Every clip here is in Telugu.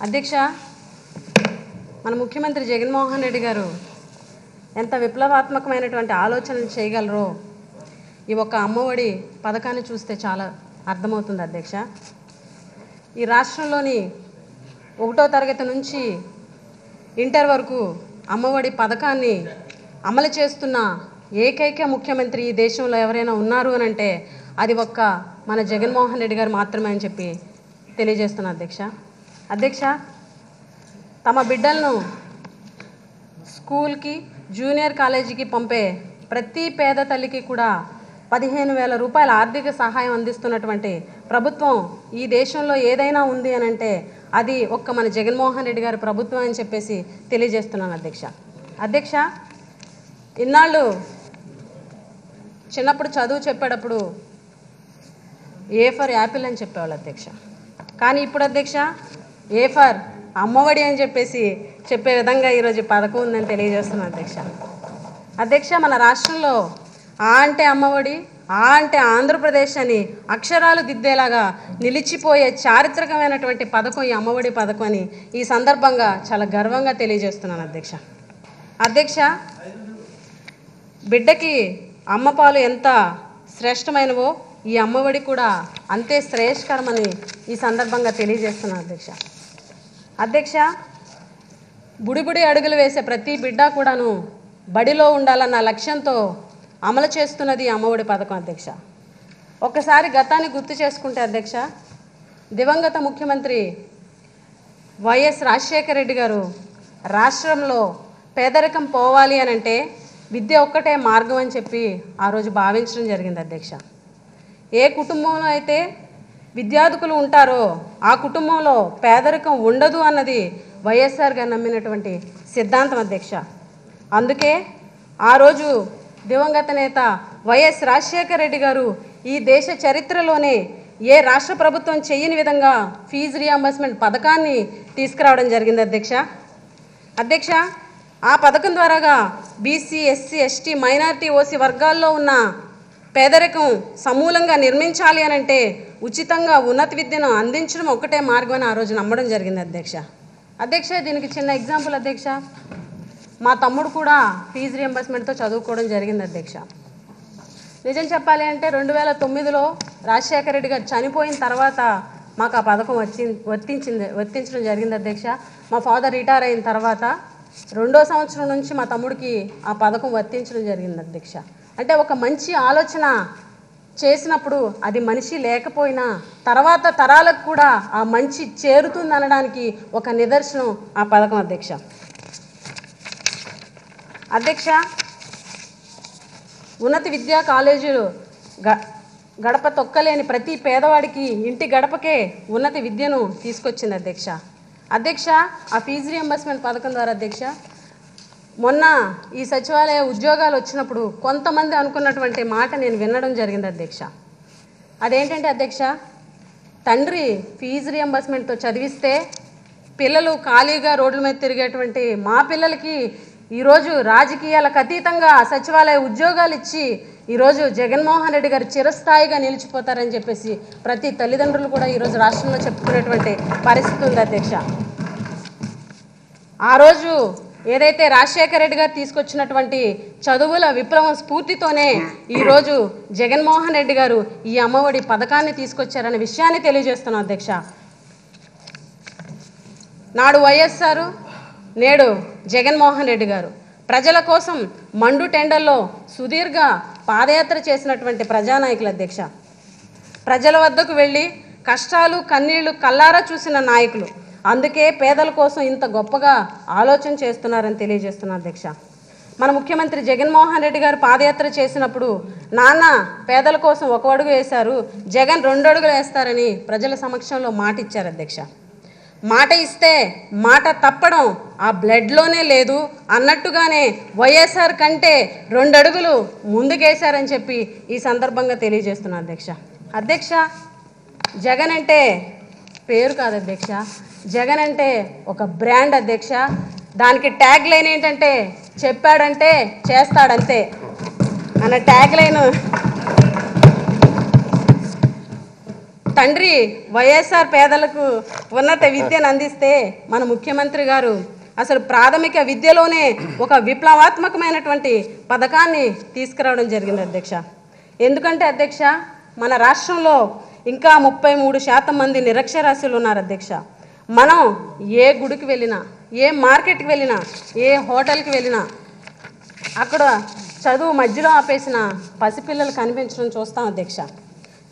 అధ్యక్ష, మన ముఖ్యమంత్రి జగన్మోహన్ రెడ్డి గారు ఎంత విప్లవాత్మకమైనటువంటి ఆలోచనలు చేయగలరో ఈ ఒక్క అమ్మఒడి పథకాన్ని చూస్తే చాలా అర్థమవుతుంది అధ్యక్ష. ఈ రాష్ట్రంలోని 1వ తరగతి నుంచి ఇంటర్ వరకు అమ్మఒడి పథకాన్ని అమలు చేస్తున్న ఏకైక ముఖ్యమంత్రి ఈ దేశంలో ఎవరైనా ఉన్నారు అని అంటే అది ఒక్క మన జగన్మోహన్ రెడ్డి గారు మాత్రమే అని చెప్పి తెలియజేస్తున్నా అధ్యక్ష. అధ్యక్ష, తమ బిడ్డలను స్కూల్కి జూనియర్ కాలేజీకి పంపే ప్రతి పేద తల్లికి కూడా 15,000 రూపాయల ఆర్థిక సహాయం అందిస్తున్నటువంటి ప్రభుత్వం ఈ దేశంలో ఏదైనా ఉంది అని అంటే అది ఒక్క మన జగన్మోహన్ రెడ్డి గారి ప్రభుత్వం అని చెప్పేసి తెలియజేస్తున్నాను అధ్యక్ష. అధ్యక్ష, ఇన్నాళ్ళు చిన్నప్పుడు చదువు చెప్పేటప్పుడు ఏ ఫర్ యాపిల్ అని చెప్పేవాళ్ళు అధ్యక్ష. కానీ ఇప్పుడు అధ్యక్ష ఏ ఫర్ అమ్మఒడి అని చెప్పేసి చెప్పే విధంగా ఈరోజు పథకం ఉందని తెలియజేస్తున్నాను అధ్యక్ష. అధ్యక్ష, మన రాష్ట్రంలో ఆ అంటే అమ్మఒడి, ఆ అంటే ఆంధ్రప్రదేశ్ అని అక్షరాలు దిద్దేలాగా నిలిచిపోయే చారిత్రకమైనటువంటి పథకం ఈ అమ్మఒడి పథకం అని ఈ సందర్భంగా చాలా గర్వంగా తెలియజేస్తున్నాను అధ్యక్ష. అధ్యక్ష, బిడ్డకి అమ్మపాలు ఎంత శ్రేష్టమైనవో ఈ అమ్మఒడి కూడా అంతే శ్రేయస్కరమని ఈ సందర్భంగా తెలియజేస్తున్నాను అధ్యక్ష. అధ్యక్ష, బుడిబుడి అడుగులు వేసే ప్రతి బిడ్డ కూడాను బడిలో ఉండాలన్న లక్ష్యంతో అమలు చేస్తున్నది అమ్మఒడి పథకం అధ్యక్ష. ఒక్కసారి గతాన్ని గుర్తు చేసుకుంటే అధ్యక్ష, దివంగత ముఖ్యమంత్రి వైఎస్ రాజశేఖర రెడ్డి గారు రాష్ట్రంలో పేదరికం పోవాలి అని అంటే విద్య ఒక్కటే మార్గం అని చెప్పి ఆ రోజు భావించడం జరిగింది అధ్యక్ష. ఏ కుటుంబంలో అయితే విద్యార్థులు ఉంటారో ఆ కుటుంబంలో పేదరికం ఉండదు అన్నది వైఎస్ఆర్ గారు నమ్మినటువంటి సిద్ధాంతం అధ్యక్ష. అందుకే ఆ రోజు దివంగత నేత వైఎస్ రాజశేఖర రెడ్డి గారు ఈ దేశ చరిత్రలోనే ఏ రాష్ట్ర ప్రభుత్వం చేయని విధంగా ఫీజు రియంబర్స్మెంట్ పథకాన్ని తీసుకురావడం జరిగింది అధ్యక్ష. అధ్యక్ష, ఆ పథకం ద్వారాగా BC, SC, ST, minority, OC వర్గాల్లో ఉన్న పేదరికం సమూలంగా నిర్మించాలి అని అంటే ఉచితంగా ఉన్నత విద్యను అందించడం ఒకటే మార్గం అని ఆ రోజు నమ్మడం జరిగింది అధ్యక్ష. అధ్యక్ష, దీనికి చిన్న ఎగ్జాంపుల్ అధ్యక్ష, మా తమ్ముడు కూడా ఫీజు రియంబర్స్మెంట్తో చదువుకోవడం జరిగింది అధ్యక్ష. నిజం చెప్పాలి అంటే 2009లో రాజశేఖర రెడ్డి గారు చనిపోయిన తర్వాత మాకు ఆ పథకం వర్తించడం జరిగింది అధ్యక్ష. మా ఫాదర్ రిటైర్ అయిన తర్వాత 2వ సంవత్సరం నుంచి మా తమ్ముడికి ఆ పథకం వర్తించడం జరిగింది అధ్యక్ష. అంటే ఒక మంచి ఆలోచన చేసినప్పుడు అది మనిషి లేకపోయినా తర్వాత తరాలకు కూడా ఆ మంచి చేరుతుంది అనడానికి ఒక నిదర్శనం ఆ పథకం అధ్యక్ష. అధ్యక్ష, ఉన్నత విద్యా కాలేజీలు గడప తొక్కలేని ప్రతి పేదవాడికి ఇంటి గడపకే ఉన్నత విద్యను తీసుకొచ్చింది అధ్యక్ష. అధ్యక్ష, ఆ ఫీజు రియంబర్స్మెంట్ పథకం ద్వారా అధ్యక్ష మొన్న ఈ సచివాలయ ఉద్యోగాలు వచ్చినప్పుడు కొంతమంది అనుకున్నటువంటి మాట నేను వినడం జరిగింది అధ్యక్ష. అదేంటంటే అధ్యక్ష, తండ్రి ఫీజు రియంబర్స్మెంట్తో చదివిస్తే పిల్లలు ఖాళీగా రోడ్ల మీద తిరిగేటువంటి మా పిల్లలకి ఈరోజు రాజకీయాలకు అతీతంగా సచివాలయ ఉద్యోగాలు ఇచ్చి ఈరోజు జగన్మోహన్ రెడ్డి గారు చిరస్థాయిగా నిలిచిపోతారని చెప్పేసి ప్రతి తల్లిదండ్రులు కూడా ఈరోజు రాష్ట్రంలో చెప్పుకునేటువంటి పరిస్థితి ఉంది అధ్యక్ష. ఆ రోజు ఏదైతే రాజశేఖర రెడ్డి గారు తీసుకొచ్చినటువంటి చదువుల విప్లవం స్ఫూర్తితోనే ఈరోజు జగన్మోహన్ రెడ్డి గారు ఈ అమ్మఒడి పథకాన్ని తీసుకొచ్చారనే విషయాన్ని తెలియజేస్తున్నాం అధ్యక్ష. నాడు వైఎస్ఆర్, నేడు జగన్మోహన్ రెడ్డి గారు ప్రజల కోసం మండు టెండల్లో సుదీర్ఘ పాదయాత్ర చేసినటువంటి ప్రజానాయకులు అధ్యక్ష. ప్రజల వద్దకు వెళ్ళి కష్టాలు కన్నీళ్లు కల్లారా చూసిన నాయకులు. అందుకే పేదల కోసం ఇంత గొప్పగా ఆలోచన చేస్తున్నారని తెలియజేస్తున్నా అధ్యక్ష. మన ముఖ్యమంత్రి జగన్మోహన్ రెడ్డి గారు పాదయాత్ర చేసినప్పుడు నాన్న పేదల కోసం 1 అడుగు వేశారు, జగన్ 2 అడుగులు వేస్తారని ప్రజల సమక్షంలో మాట ఇచ్చారు అధ్యక్ష. మాట ఇస్తే మాట తప్పడం ఆ బ్లడ్లోనే లేదు అన్నట్టుగానే వైఎస్ఆర్ కంటే 2 అడుగులు ముందుకేశారని చెప్పి ఈ సందర్భంగా తెలియజేస్తున్నా అధ్యక్ష. అధ్యక్ష, జగన్ అంటే పేరు కాదు అధ్యక్ష, జగన్ అంటే ఒక బ్రాండ్ అధ్యక్ష. దానికి ట్యాగ్ లైన్ ఏంటంటే చెప్పాడంటే చేస్తాడంతే అన్న ట్యాగ్ లైన్ తండ్రి వైఎస్ఆర్ పేదలకు ఉన్నత విద్యను అందిస్తే మన ముఖ్యమంత్రి గారు అసలు ప్రాథమిక విద్యలోనే ఒక విప్లవాత్మకమైనటువంటి పథకాన్ని తీసుకురావడం జరిగింది అధ్యక్ష. ఎందుకంటే అధ్యక్ష, మన రాష్ట్రంలో ఇంకా 33% మంది నిరక్షరాస్యులు ఉన్నారు అధ్యక్ష. మనం ఏ గుడికి వెళ్ళినా, ఏ మార్కెట్కి వెళ్ళినా, ఏ హోటల్కి వెళ్ళినా అక్కడ చదువు మధ్యలో ఆపేసిన పసిపిల్లలు కనిపించడం చూస్తాం అధ్యక్ష.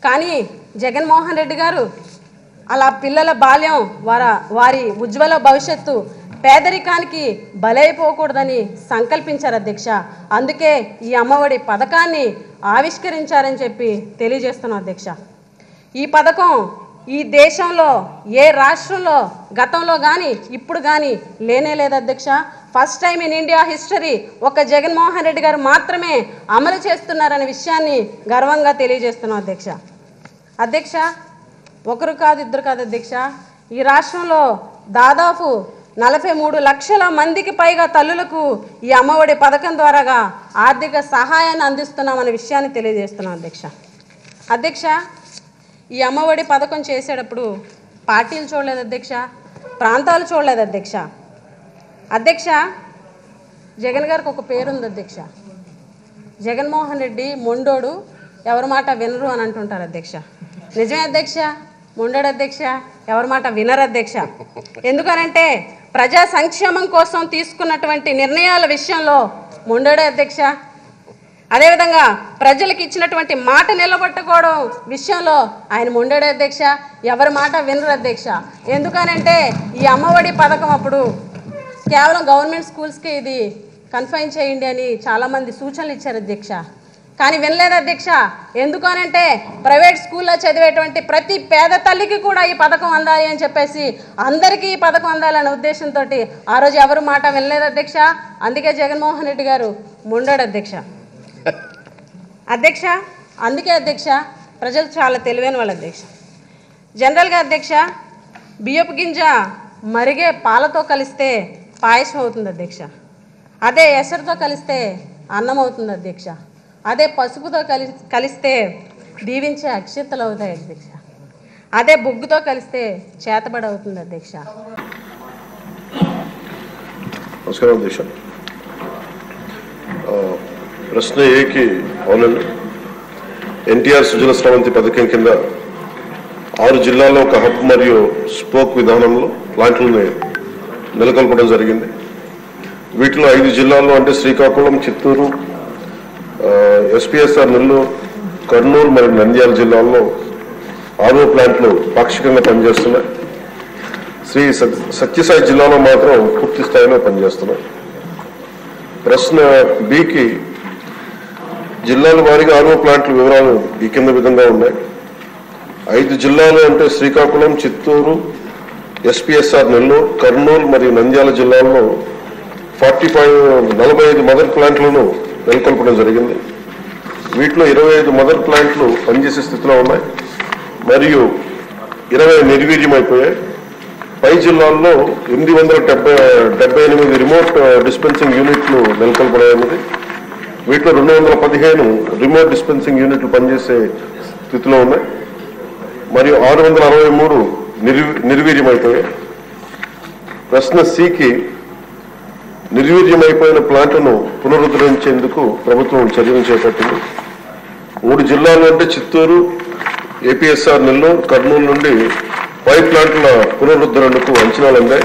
కానీ జగన్మోహన్ రెడ్డి గారు అలా పిల్లల బాల్యం వారి ఉజ్వల భవిష్యత్తు పేదరికానికి బలైపోకూడదని సంకల్పించారు అధ్యక్ష. అందుకే ఈ అమ్మఒడి పథకాన్ని ఆవిష్కరించారని చెప్పి తెలియజేస్తున్నాం అధ్యక్ష. ఈ పథకం ఈ దేశంలో ఏ రాష్ట్రంలో గతంలో కానీ ఇప్పుడు కానీ లేనే లేదు అధ్యక్ష. First time in India history ఒక జగన్మోహన్ రెడ్డి గారు మాత్రమే అమలు చేస్తున్నారనే విషయాన్ని గర్వంగా తెలియజేస్తున్నాం అధ్యక్ష. అధ్యక్ష, ఒకరు కాదు ఇద్దరు కాదు అధ్యక్ష, ఈ రాష్ట్రంలో దాదాపు 43 లక్షల మందికి పైగా తల్లులకు ఈ అమ్మఒడి పథకం ద్వారాగా ఆర్థిక సహాయాన్ని అందిస్తున్నామనే విషయాన్ని తెలియజేస్తున్నాం అధ్యక్ష. అధ్యక్ష, ఈ అమ్మఒడి పథకం చేసేటప్పుడు పార్టీలు చూడలేదు అధ్యక్ష, ప్రాంతాలు చూడలేదు అధ్యక్ష. అధ్యక్ష, జగన్ గారికి ఒక పేరుంది అధ్యక్ష. జగన్మోహన్ రెడ్డి మొండోడు, ఎవరి మాట వినరు అని అంటుంటారు అధ్యక్ష. నిజమే అధ్యక్ష, మొండోడు అధ్యక్ష, ఎవరి మాట వినరు అధ్యక్ష. ఎందుకనంటే ప్రజా సంక్షేమం కోసం తీసుకున్నటువంటి నిర్ణయాల విషయంలో మొండోడే అధ్యక్ష. అదేవిధంగా ప్రజలకు ఇచ్చినటువంటి మాట నిలబెట్టుకోవడం విషయంలో ఆయన మొండోడే అధ్యక్ష, ఎవరి మాట వినరు అధ్యక్ష. ఎందుకనంటే ఈ అమ్మఒడి పథకం అప్పుడు కేవలం గవర్నమెంట్ స్కూల్స్కి ఇది కన్ఫైన్ చేయండి అని చాలామంది సూచనలు ఇచ్చారు అధ్యక్ష. కానీ వినలేదు అధ్యక్ష. ఎందుకనంటే ప్రైవేట్ స్కూల్లో చదివేటువంటి ప్రతి పేద తల్లికి కూడా ఈ పథకం అందాలి అని చెప్పేసి, అందరికీ ఈ పథకం అందాలనే ఉద్దేశంతో ఆ రోజు ఎవరు మాట వినలేదు అధ్యక్ష. అందుకే జగన్మోహన్ రెడ్డి గారు మొండాడు అధ్యక్ష. అధ్యక్ష, అందుకే అధ్యక్ష ప్రజలు చాలా తెలివైన వాళ్ళు అధ్యక్ష. జనరల్గా అధ్యక్ష, బియ్యపు గింజ మరిగే పాలతో కలిస్తే పాయసం అవుతుంది అధ్యక్ష. అదే ఎసరుతో కలిస్తే అన్నం అవుతుంది అధ్యక్ష. అదే పసుపుతో కలిస్తే దీవించే అక్షింతలు అవుతాయి అధ్యక్ష. అదే బొగ్గుతో కలిస్తే చేతబడి అవుతుంది అధ్యక్ష. నమస్కారం అధ్యక్ష. ప్రశ్న ఏకి అవునండి. ఎన్టీఆర్ సుజల స్రవంతి పథకం కింద 6 జిల్లాల్లో ఒక హబ్ మరియు స్పోక్ విధానంలో ప్లాంట్లను నెలకొల్పడం జరిగింది. వీటిలో 5 జిల్లాల్లో అంటే శ్రీకాకుళం, చిత్తూరు, ఎస్పీఎస్ఆర్ నెల్లూరు, కర్నూలు మరియు నంద్యాల జిల్లాల్లో ఆర్ఓ ప్లాంట్లు పాక్షికంగా పనిచేస్తున్నాయి. శ్రీ సత్యసాయి జిల్లాలో మాత్రం పూర్తి స్థాయిలో పనిచేస్తున్నాయి. ప్రశ్న బికి జిల్లాల వారీగా ఆర్ఓ ప్లాంట్ల వివరాలు ఈ కింద విధంగా ఉన్నాయి. 5 జిల్లాలు అంటే శ్రీకాకుళం, చిత్తూరు, ఎస్పీఎస్ఆర్ నెల్లూరు, కర్నూలు మరియు నంద్యాల జిల్లాల్లో 45 మదర్ ప్లాంట్లను నెలకొల్పడం జరిగింది. వీటిలో 25 మదర్ ప్లాంట్లు పనిచేసే స్థితిలో ఉన్నాయి మరియు 20 నిర్వీర్యమైపోయాయి. పై జిల్లాల్లో 878 రిమోట్ డిస్పెన్సింగ్ యూనిట్లు నెలకొల్పడమైనది. వీటిలో 215 రిమోట్ డిస్పెన్సింగ్ యూనిట్లు పనిచేసే స్థితిలో ఉన్నాయి మరియు 663 నిర్వీర్యమైపోయాయి. ప్రశ్న సికి నిర్వీర్యమైపోయిన ప్లాంట్లను పునరుద్ధరించేందుకు ప్రభుత్వం చర్యలు చేపట్టింది. 3 జిల్లాలు అంటే చిత్తూరు, ఏపీఎస్ఆర్ నెల్లూరు, కర్నూలు నుండి 5 ప్లాంట్ల పునరుద్ధరణకు అంచనాలు అందాయి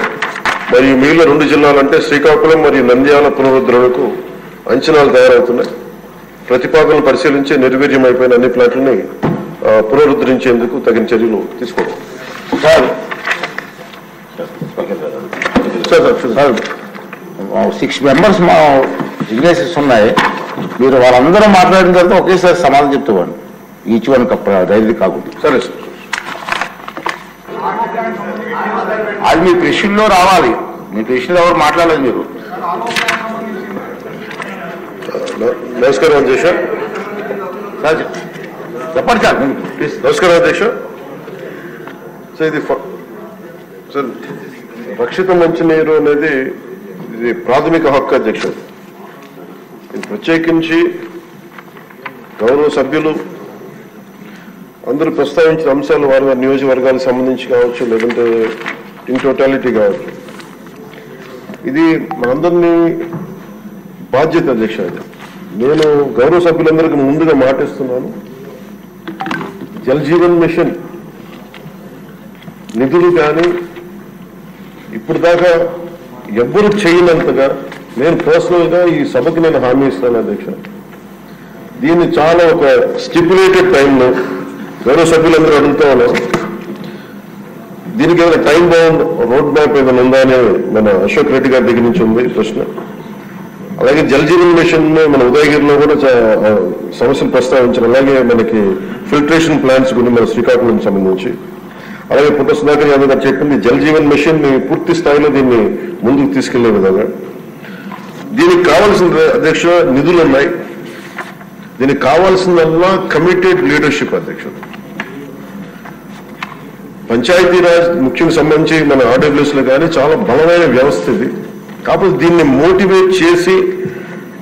మరియు మిగిలిన 2 జిల్లాలంటే శ్రీకాకుళం మరియు నంద్యాల పునరుద్ధరణకు అంచనాలు తయారవుతున్నాయి. ప్రతిపాదనలు పరిశీలించి నిర్వీర్యమైపోయిన అన్ని ప్లాంట్లని పునరుద్ధరించేందుకు తగిన చర్యలు తీసుకోవడం. 6 మెంబర్స్ మా సిగ్నేచర్స్ ఉన్నాయి. మీరు వాళ్ళందరూ మాట్లాడిన తర్వాత ఒకేసారి సమాధానం చెప్తామండి. ఈచ్ వన్ డైరీ కాకుండా. సరే సార్, అది మీ ప్రశ్నలో రావాలి. మీ ప్రశ్నలో ఎవరు మాట్లాడలేదు మీరు. నమస్కారం అధ్యక్ష. చెప్పండి సార్ ప్లీజ్. నమస్కారం అధ్యక్ష. సార్ ఇది సార్ రక్షిత మంచినీరు అనేది ఇది ప్రాథమిక హక్కు అధ్యక్ష. ఇది ప్రత్యేకించి గౌరవ సభ్యులు అందరూ ప్రస్తావించిన అంశాలు వారి వారి నియోజకవర్గాలకు సంబంధించి కావచ్చు, లేదంటే ఇన్ టోటాలిటీ కావచ్చు. ఇది మనందరినీ బాధ్యత అధ్యక్ష. నేను గౌరవ సభ్యులందరికీ ముందుగా మాటిస్తున్నాను, జల్ జీవన్ మిషన్ నిధులు కానీ ఇప్పుడు దాకా ఎవ్వరు చేయనంతగా నేను పర్సనల్గా ఈ సభకి నేను హామీ ఇస్తాను అధ్యక్ష. దీన్ని చాలా ఒక స్టిపులేటెడ్ టైంలో గౌరవ సభ్యులందరూ అడుగుతా ఉన్నారు, దీనికి ఏమైనా టైం బౌండ్ రోడ్ మ్యాప్ ఏమైనా ఉందా అని మన అశోక్ రెడ్డి గారి దగ్గర నుంచి ఉంది ప్రశ్న. అలాగే జల్ జీవన్ మిషన్ మన ఉదయగిరిలో కూడా సమస్యలు ప్రస్తావించారు. అలాగే మనకి ఫిల్టరేషన్ ప్లాంట్స్ గురించి మన శ్రీకాకుళం సంబంధించి, అలాగే పుట్ట సుధాకర్ యాదవ్ గారు చెప్పింది జల్ జీవన్ మిషన్ ని పూర్తి స్థాయిలో దీన్ని ముందుకు తీసుకెళ్లే విధంగా. దీనికి కావాల్సిన అధ్యక్ష నిధులు ఉన్నాయి. దీనికి కావాల్సిందల్లా కమిటెడ్ లీడర్షిప్ అధ్యక్ష. పంచాయతీరాజ్ ముఖ్యంగా సంబంధించి మన ఆర్డబ్ల్యూఎస్ లో కానీ చాలా బలమైన వ్యవస్థ ఇది. కాకపోతే దీన్ని మోటివేట్ చేసి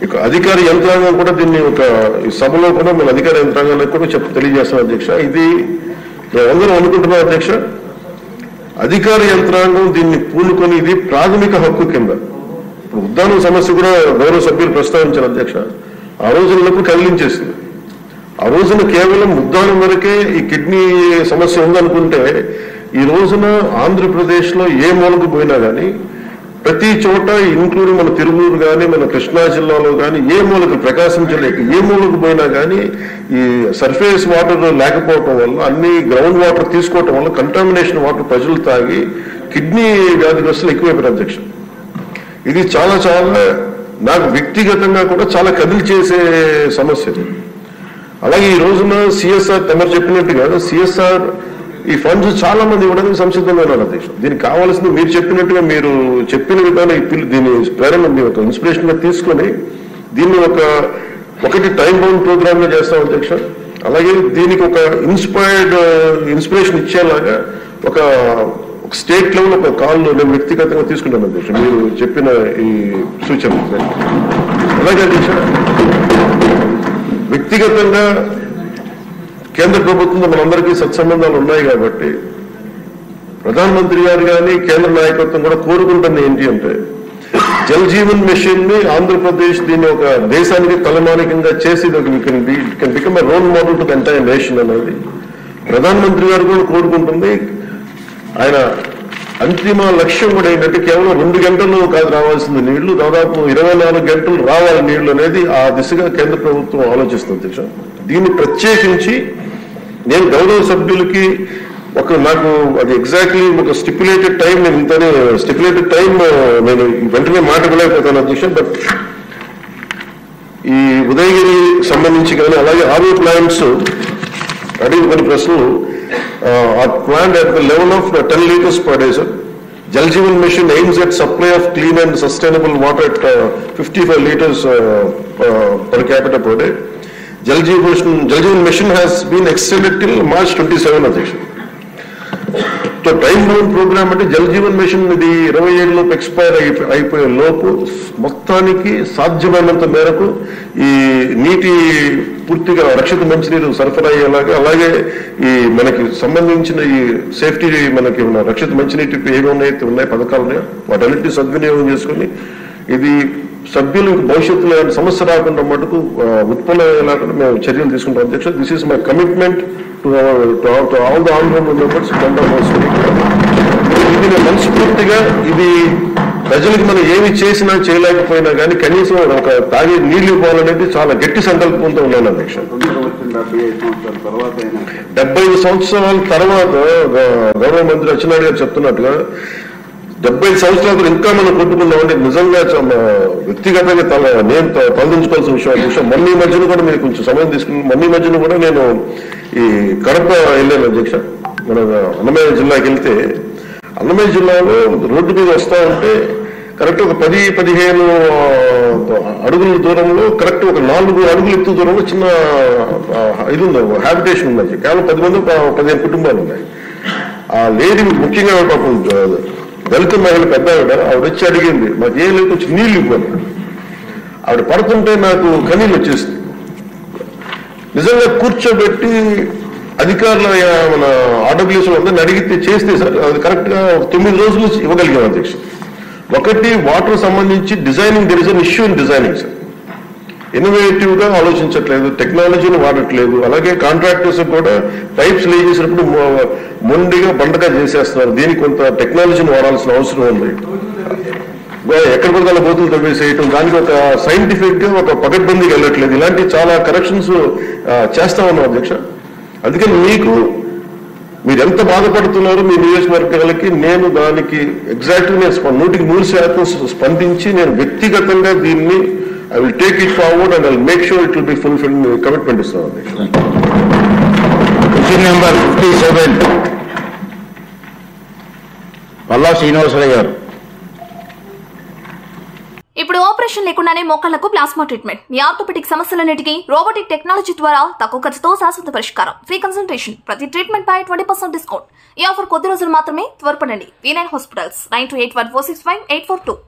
ఇక అధికార యంత్రాంగం కూడా దీన్ని ఒక ఈ సభలో కూడా మన అధికార యంత్రాంగానికి కూడా తెలియజేస్తాం అధ్యక్ష. ఇది మేమందరం అనుకుంటున్నాం అధ్యక్ష, అధికార యంత్రాంగం దీన్ని పూనుకొని ఇది ప్రాథమిక హక్కు కింద. ఇప్పుడు ఉద్దానం సమస్య కూడా గౌరవ సభ్యులు ప్రస్తావించారు అధ్యక్ష. ఆ రోజులకు కదిలించేసింది. ఆ రోజున కేవలం ఉద్దానం వరకే ఈ కిడ్నీ సమస్య ఉందనుకుంటే ఈ రోజున ఆంధ్రప్రదేశ్ లో ఏ మూలకు పోయినా కానీ ప్రతి చోట ఇంక్లూడింగ్ మన తిరుమూరు కానీ మన కృష్ణా జిల్లాలో కానీ ఏ మూలకు ప్రకాశం జిల్లాకి ఏ మూలకు పోయినా కానీ ఈ సర్ఫేస్ వాటర్ లేకపోవటం వల్ల అన్ని గ్రౌండ్ వాటర్ తీసుకోవటం వల్ల కంటామినేషన్ వాటర్ ప్రజలు తాగి కిడ్నీ వ్యాధిగ్రస్తులు ఎక్కువైపోయారు అధ్యక్ష. ఇది చాలా చాలా నాకు వ్యక్తిగతంగా కూడా చాలా కదిలి చేసే సమస్య. అలాగే ఈ రోజున సిఎస్ఆర్ తమరు చెప్పినట్టుగా సిఎస్ఆర్ ఈ ఫండ్స్ చాలా మంది ఇవ్వడానికి సంసిద్ధంగా ఉన్నారు అధ్యక్ష. దీనికి కావాల్సింది మీరు చెప్పినట్టుగా మీరు చెప్పిన విధానం దీన్ని ప్రేరణ ఒక ఇన్స్పిరేషన్ గా తీసుకొని దీన్ని ఒకటి టైం బౌండ్ ప్రోగ్రామ్ గా చేస్తాం అధ్యక్ష. అలాగే దీనికి ఒక ఇన్స్పిరేషన్ ఇచ్చేలాగా ఒక స్టేట్ లెవెల్ ఒక కాల్లో నేను వ్యక్తిగతంగా తీసుకుంటాను అధ్యక్ష మీరు చెప్పిన ఈ సూచన. అలాగే అధ్యక్ష వ్యక్తిగతంగా కేంద్ర ప్రభుత్వంతో మనందరికీ సత్సంబంధాలు ఉన్నాయి కాబట్టి ప్రధానమంత్రి గారు కానీ కేంద్ర నాయకత్వం కూడా కోరుకుంటుంది ఏంటి అంటే జల్ జీవన్ మిషన్ ని ఆంధ్రప్రదేశ్ దీన్ని ఒక దేశానికి తలమానికంగా చేసి can become a role model to the entire nation అనేది ప్రధానమంత్రి గారు కూడా కోరుకుంటుంది. ఆయన అంతిమ లక్ష్యం కూడా ఏంటంటే కేవలం 2 గంటలు కాదు రావాల్సింది నీళ్లు, దాదాపు 24 గంటలు రావాలి నీళ్లు అనేది ఆ దిశగా కేంద్ర ప్రభుత్వం ఆలోచిస్తుంది అధ్యక్ష. దీన్ని ప్రత్యేకించి నేను గౌరవ సభ్యులకి నాకు అది ఎగ్జాక్ట్లీ ఒక స్టిపులేటెడ్ టైం నేను ఇంతనే స్టిపులేటెడ్ టైం నేను వెంటనే మాట్లాడలేకపోతాను అధ్యక్ష. బట్ ఈ ఉదయగిరి సంబంధించి కానీ అలాగే ఆర్ఓ ప్లాంట్స్ అడిగిన కొన్ని ప్రశ్నలు are planned at the level of 10 liters per day, sir. Jal Jeevan Mission aims at supply of clean and sustainable water at 55 liters per capita per day. Jal Jeevan Mission has been extended till March 27, Adhiksha. So time bound program అంటే జల్ జీవన్ మిషన్ ఇది 27 లోపు ఎక్స్పైర్ అయిపోయే లోపు మొత్తానికి సాధ్యమైనంత మేరకు ఈ నీటి పూర్తిగా రక్షిత మంచినీరు సరఫరా అయ్యేలాగా, అలాగే ఈ మనకి సంబంధించిన ఈ సేఫ్టీ మనకి ఉన్న రక్షిత మంచినీటి ఏమైతే ఉన్నాయి పథకాలు ఉన్నాయో వాటన్నిటిని సద్వినియోగం చేసుకుని ఇది సభ్యులకు భవిష్యత్తులో సమస్య రాకుండా మటుకు ఉత్పన్నమయ్యేలాగా మేము చర్యలు తీసుకుంటాం అధ్యక్ష. This is my commitment to all the honorable members ఇది మనస్ఫూర్తిగా ఇది ప్రజలకు మనం ఏమి చేసినా చేయలేకపోయినా కానీ కనీసం ఒక తాగే నీళ్లు ఇవ్వాలనేది చాలా గట్టి సంకల్పంతో ఉన్నాను అధ్యక్ష. 75 సంవత్సరాల తర్వాత గౌరవ మంత్రి అచ్చెన్నాయుడు గారు చెప్తున్నట్టుగా 75 సంవత్సరాలు ఇంకా మనం కొట్టుకున్నామంటే నిజంగా వ్యక్తిగతంగా నేను తలదించుకోవాల్సిన విషయం అధ్యక్ష. మొన్న మధ్యన కూడా మీరు కొంచెం సమయం తీసుకుని మొన్న మధ్యన కూడా నేను ఈ కడప వెళ్ళాను అధ్యక్ష. మన అన్నమయ్య జిల్లాకి వెళ్తే అన్నమయ్య జిల్లాలో రోడ్డు మీద వస్తా ఉంటే కరెక్ట్ ఒక 10-15 అడుగుల దూరంలో కరెక్ట్ ఒక 4 అడుగుల ఎత్తు దూరంలో చిన్న ఇది ఉంది, హ్యాబిటేషన్ ఉంది. కేవలం 10 మంది 15 కుటుంబాలు ఉన్నాయి. ఆ లేడీ ముఖ్యంగా పాపం దళిత మహిళ పెద్ద ఆవిడ వచ్చి అడిగింది మాకు ఏం లేదు కొంచెం నీళ్ళు ఇవ్వాలి. ఆవిడ పడుతుంటే నాకు కన్నీళ్ళు వచ్చేసింది. నిజంగా కూర్చోబెట్టి అధికారుల మన ఆర్డబ్ల్యూఎస్ అందరిని అడిగితే చేస్తే సార్ అది కరెక్ట్ గా 9 రోజులు ఇవ్వగలిగాం అధ్యక్ష. ఒకటి వాటర్ సంబంధించి designing, there is an issue in designing sir. Innovative గా ఆలోచించట్లేదు, టెక్నాలజీని వాడట్లేదు. అలాగే కాంట్రాక్టర్స్ కూడా పైప్స్ లే చేసినప్పుడు మొండిగా బండగా చేసేస్తున్నారు. దీనికి కొంత టెక్నాలజీని వాడాల్సిన అవసరం ఉంది. ఎక్కడ పడితే అలా బోతులు తవ్వేసేయటం, దానికి ఒక సైంటిఫిక్ గా ఒక పకడ్బందీకి వెళ్ళట్లేదు. ఇలాంటి చాలా కరెక్షన్స్ చేస్తా ఉన్నాం అధ్యక్ష. అందుకని మీరు ఎంత బాధపడుతున్నారో మీ నియోజకవర్గాలకి నేను దానికి ఎగ్జాక్ట్లీ నేను 100% స్పందించి నేను వ్యక్తిగతంగా దీన్ని I will take it forward and I'll make sure it will be fulfilled. Commitment is there. Question number 57. Palla Srinivasaraya garu. ఇప్పుడు ఆపరేషన్ లేకుండానే మోకాళ్లకు ప్లాస్మా ట్రీట్మెంట్. మీ ఆర్థోపెడిక్ సమస్యలన్నిటికీ రోబోటిక్ టెక్నాలజీ ద్వారా తక్కువ ఖర్చుతో శాశ్వత పరిష్కారం. Free consultation. ప్రతి ట్రీట్మెంట్ పై 20% డిస్కౌంట్. ఈ ఆఫర్ కొద్ది రోజులు మాత్రమే. త్వరపడండి. V9 hospitals 9281465842.